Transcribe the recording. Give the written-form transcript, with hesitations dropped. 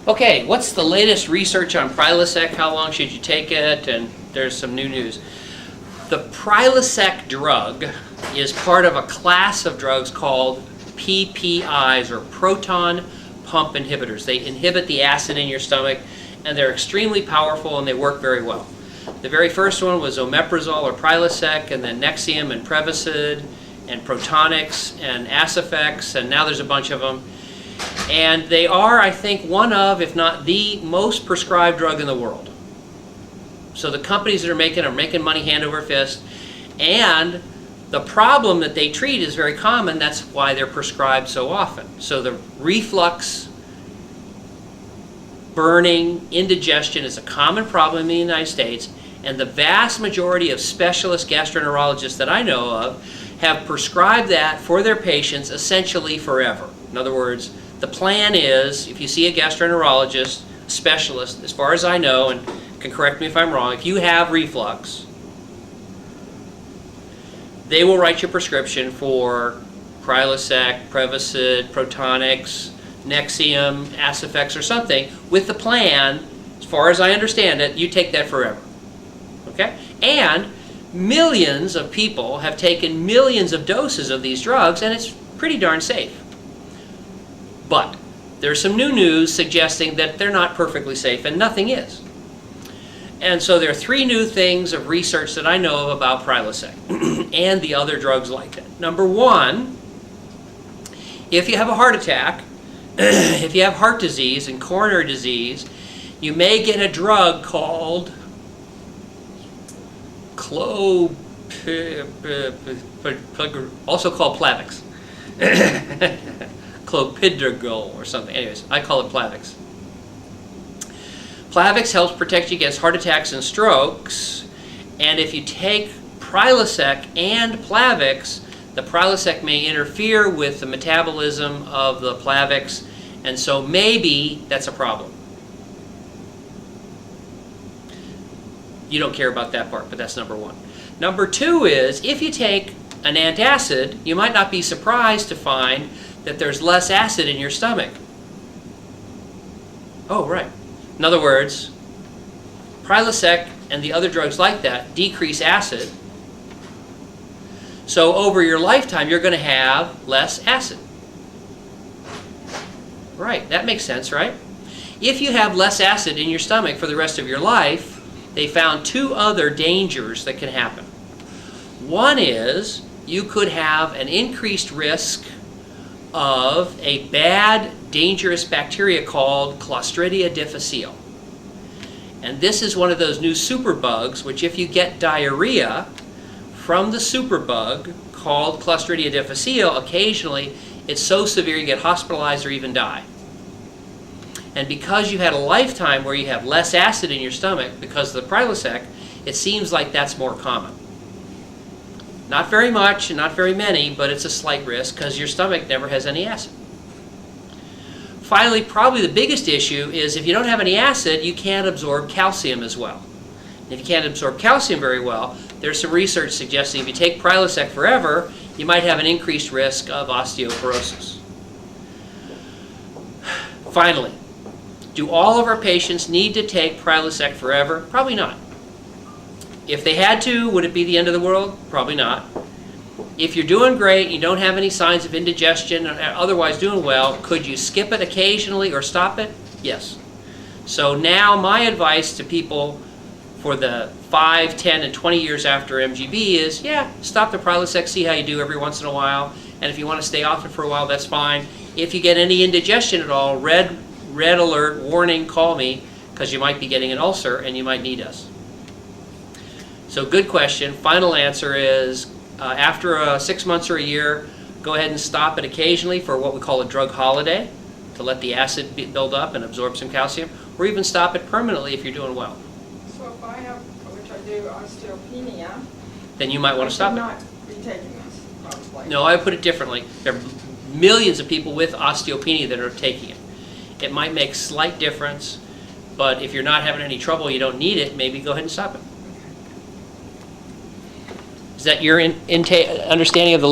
Okay, what's the latest research on Prilosec? How long should you take it? And there's some new news. The Prilosec drug is part of a class of drugs called PPIs, or proton pump inhibitors. They inhibit the acid in your stomach, and they're extremely powerful and they work very well. The very first one was omeprazole or Prilosec, and then Nexium and Prevacid and Protonix and Acifex, and now there's a bunch of them. And they are, I think, one of, if not the most prescribed drug in the world. So the companies that are making money hand over fist, and the problem that they treat is very common. That's why they're prescribed so often. So the reflux, burning, indigestion is a common problem in the United States, and the vast majority of specialist gastroenterologists that I know of have prescribed that for their patients essentially forever. In other words, the plan is, if you see a gastroenterologist, specialist, as far as I know, and can correct me if I'm wrong, if you have reflux, they will write your prescription for Prilosec, Prevacid, Protonix, Nexium, Acifex, or something, with the plan, as far as I understand it, you take that forever. Okay? And millions of people have taken millions of doses of these drugs, and it's pretty darn safe. But there's some new news suggesting that they're not perfectly safe, and nothing is. And so there are three new things of research that I know of about Prilosec and the other drugs like it. Number one, if you have a heart attack, if you have heart disease and coronary disease, you may get a drug called also called Plavix. Clopidogrel or something. Anyways, I call it Plavix. Plavix helps protect you against heart attacks and strokes, and if you take Prilosec and Plavix, the Prilosec may interfere with the metabolism of the Plavix, and so maybe that's a problem. You don't care about that part, but that's number one. Number two is, if you take an antacid, you might not be surprised to find that there's less acid in your stomach. Oh, right. In other words, Prilosec and the other drugs like that decrease acid. So over your lifetime, you're going to have less acid. Right, that makes sense, right? If you have less acid in your stomach for the rest of your life, they found two other dangers that can happen. One is you could have an increased risk of a bad, dangerous bacteria called Clostridia difficile. And this is one of those new superbugs, which if you get diarrhea from the superbug called Clostridia difficile, occasionally it's so severe you get hospitalized or even die. And because you had a lifetime where you have less acid in your stomach because of the Prilosec, it seems like that's more common. Not very much and not very many, but it's a slight risk because your stomach never has any acid. Finally, probably the biggest issue is if you don't have any acid, you can't absorb calcium as well. And if you can't absorb calcium very well, there's some research suggesting if you take Prilosec forever, you might have an increased risk of osteoporosis. Finally, do all of our patients need to take Prilosec forever? Probably not. If they had to, would it be the end of the world? Probably not. If you're doing great, you don't have any signs of indigestion, or otherwise doing well, could you skip it occasionally or stop it? Yes. So now my advice to people for the 5, 10, and 20 years after MGB is, yeah, stop the Prilosec, see how you do every once in a while, and if you want to stay off it for a while, that's fine. If you get any indigestion at all, red alert, warning, call me, because you might be getting an ulcer and you might need us. So good question. Final answer is, after 6 months or a year, go ahead and stop it occasionally for what we call a drug holiday, to let the acid build up and absorb some calcium, or even stop it permanently if you're doing well. So if I have, which I do, osteopenia, then you might want to stop it. not be taking this, probably. No, I would put it differently. There are millions of people with osteopenia that are taking it. It might make a slight difference, but if you're not having any trouble, you don't need it, maybe go ahead and stop it. Is that your understanding of the